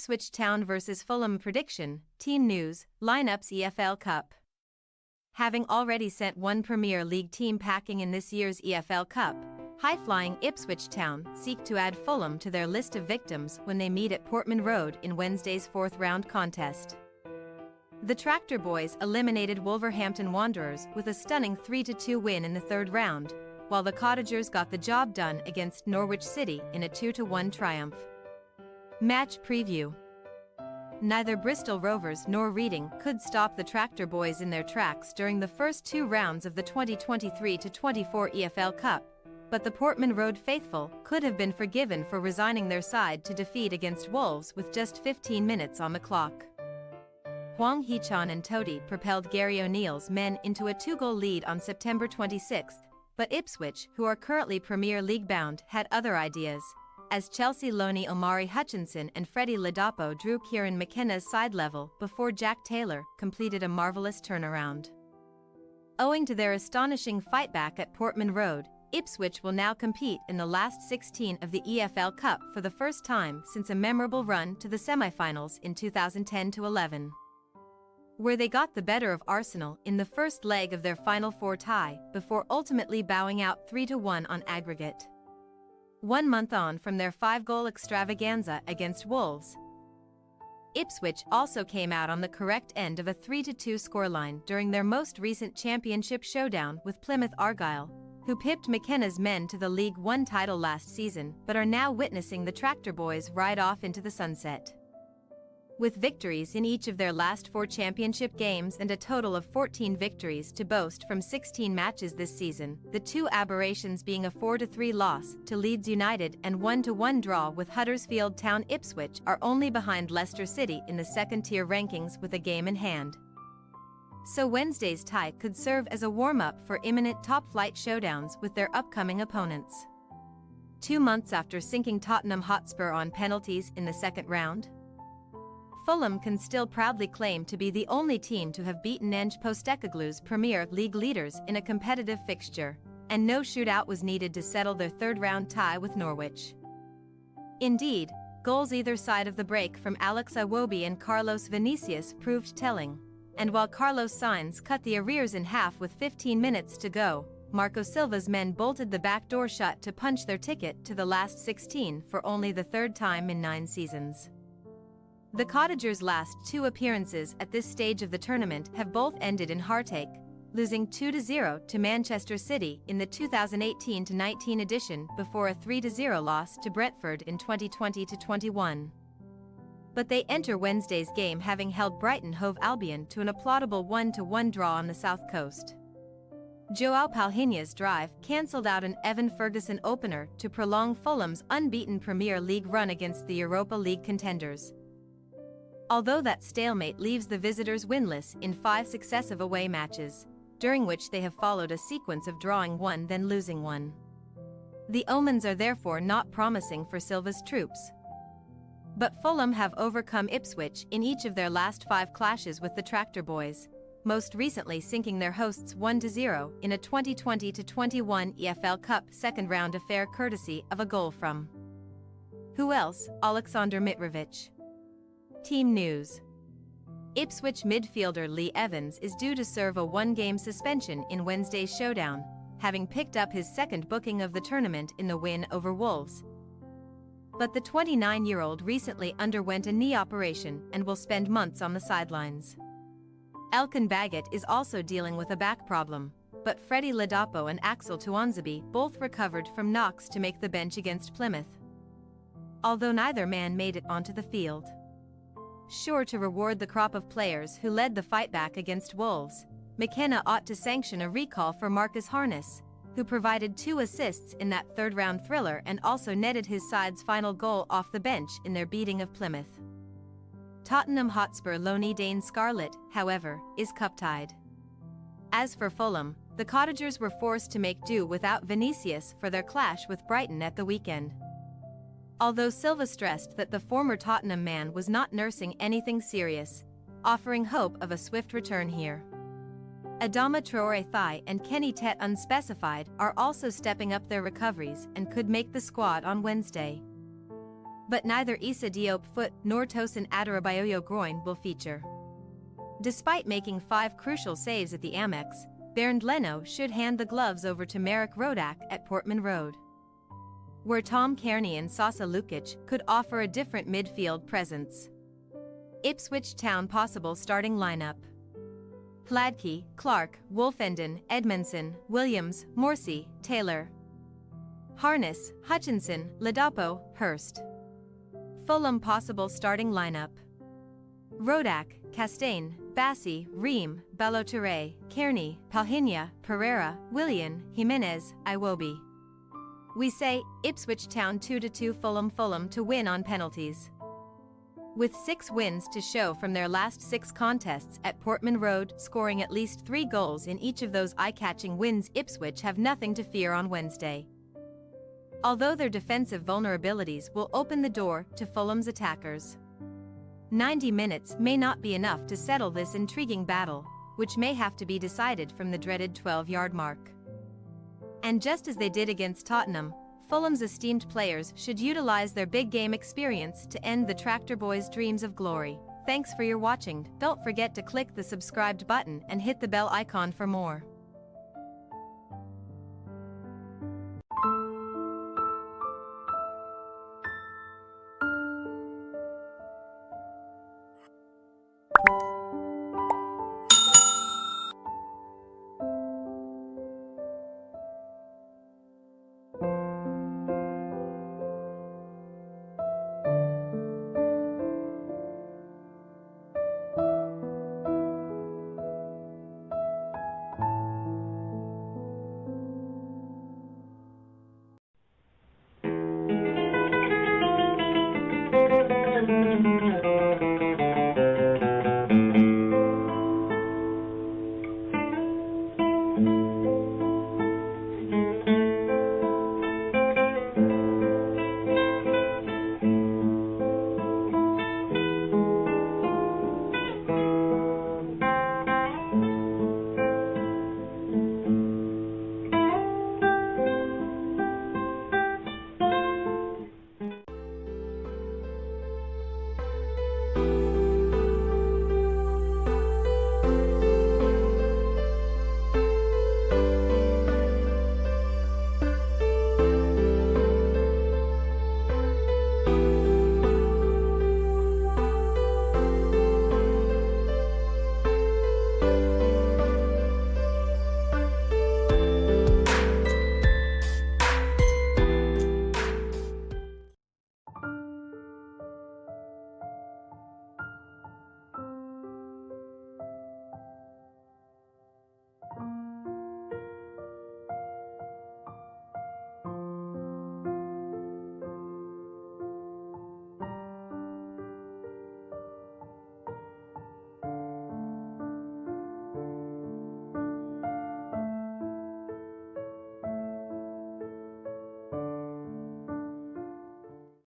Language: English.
Ipswich Town vs Fulham prediction, team news, lineups EFL Cup. Having already sent one Premier League team packing in this year's EFL Cup, high-flying Ipswich Town seek to add Fulham to their list of victims when they meet at Portman Road in Wednesday's fourth-round contest. The Tractor Boys eliminated Wolverhampton Wanderers with a stunning 3-2 win in the third round, while the Cottagers got the job done against Norwich City in a 2-1 triumph. Match preview. Neither Bristol Rovers nor Reading could stop the Tractor Boys in their tracks during the first two rounds of the 2023-24 EFL Cup, but the Portman Road faithful could have been forgiven for resigning their side to defeat against Wolves with just 15 minutes on the clock. Hwang Hee-chan and Toti propelled Gary O'Neill's men into a 2-goal lead on September 26, but Ipswich, who are currently Premier League bound, had other ideas, as Chelsea loanee Omari Hutchinson and Freddie Ladapo drew Kieran McKenna's side level before Jack Taylor completed a marvellous turnaround. Owing to their astonishing fightback at Portman Road, Ipswich will now compete in the last 16 of the EFL Cup for the first time since a memorable run to the semi-finals in 2010-11. Where they got the better of Arsenal in the first leg of their Final Four tie before ultimately bowing out 3-1 on aggregate. 1 month on from their 5-goal extravaganza against Wolves, Ipswich also came out on the correct end of a 3-2 scoreline during their most recent championship showdown with Plymouth Argyle, who pipped McKenna's men to the League One title last season but are now witnessing the Tractor Boys ride off into the sunset. With victories in each of their last 4 championship games and a total of 14 victories to boast from 16 matches this season, the two aberrations being a 4-3 loss to Leeds United and 1-1 draw with Huddersfield Town, Ipswich are only behind Leicester City in the second-tier rankings with a game in hand. So Wednesday's tie could serve as a warm-up for imminent top-flight showdowns with their upcoming opponents. 2 months after sinking Tottenham Hotspur on penalties in the second round, Fulham can still proudly claim to be the only team to have beaten Ange Postecoglou's Premier League leaders in a competitive fixture, and no shootout was needed to settle their third-round tie with Norwich. Indeed, goals either side of the break from Alex Iwobi and Carlos Vinicius proved telling, and while Carlos Sainz cut the arrears in half with 15 minutes to go, Marco Silva's men bolted the back door shut to punch their ticket to the last 16 for only the third time in 9 seasons. The Cottagers' last 2 appearances at this stage of the tournament have both ended in heartache, losing 2-0 to Manchester City in the 2018-19 edition before a 3-0 loss to Brentford in 2020-21. But they enter Wednesday's game having held Brighton Hove Albion to an applaudable 1-1 draw on the south coast. Joao Palhinha's drive cancelled out an Evan Ferguson opener to prolong Fulham's unbeaten Premier League run against the Europa League contenders. Although that stalemate leaves the visitors winless in 5 successive away matches, during which they have followed a sequence of drawing 1 then losing 1. The omens are therefore not promising for Silva's troops. But Fulham have overcome Ipswich in each of their last 5 clashes with the Tractor Boys, most recently sinking their hosts 1-0 in a 2020-21 EFL Cup second-round affair courtesy of a goal from who else? Aleksandar Mitrovic. Team news. Ipswich midfielder Lee Evans is due to serve a 1-game suspension in Wednesday's showdown, having picked up his second booking of the tournament in the win over Wolves. But the 29-year-old recently underwent a knee operation and will spend months on the sidelines. Elkan Baggett is also dealing with a back problem, but Freddie Ladapo and Axel Tuanzebe both recovered from knocks to make the bench against Plymouth, although neither man made it onto the field. Sure to reward the crop of players who led the fight back against Wolves, McKenna ought to sanction a recall for Marcus Harness, who provided 2 assists in that third-round thriller and also netted his side's final goal off the bench in their beating of Plymouth. Tottenham Hotspur loanee Dane Scarlett, however, is cup-tied. As for Fulham, the Cottagers were forced to make do without Vinicius for their clash with Brighton at the weekend. Although Silva stressed that the former Tottenham man was not nursing anything serious, offering hope of a swift return here. Adama Traore Thai and Kenny Tet unspecified are also stepping up their recoveries and could make the squad on Wednesday. but neither Issa Diop foot nor Tosin Adarabioyo groin will feature. Despite making 5 crucial saves at the Amex, Bernd Leno should hand the gloves over to Marek Rodak at Portman Road, where Tom Kearney and Sasa Lukic could offer a different midfield presence. Ipswich Town possible starting lineup: Hladky, Clark, Wolfenden, Edmondson, Williams, Morsey, Taylor, Harness, Hutchinson, Ladapo, Hurst. Fulham possible starting lineup: Rodak, Castaigne, Bassi, Ream, Balotelli, Kearney, Palhinha, Pereira, Willian, Jimenez, Iwobi. We say, Ipswich Town 2-2 Fulham to win on penalties. With 6 wins to show from their last 6 contests at Portman Road, scoring at least 3 goals in each of those eye-catching wins, Ipswich have nothing to fear on Wednesday. Although their defensive vulnerabilities will open the door to Fulham's attackers. 90 minutes may not be enough to settle this intriguing battle, which may have to be decided from the dreaded 12-yard mark. And just as they did against Tottenham, Fulham's esteemed players should utilize their big game experience to end the Tractor Boys' dreams of glory. Thanks for your watching. Don't forget to click the subscribed button and hit the bell icon for more.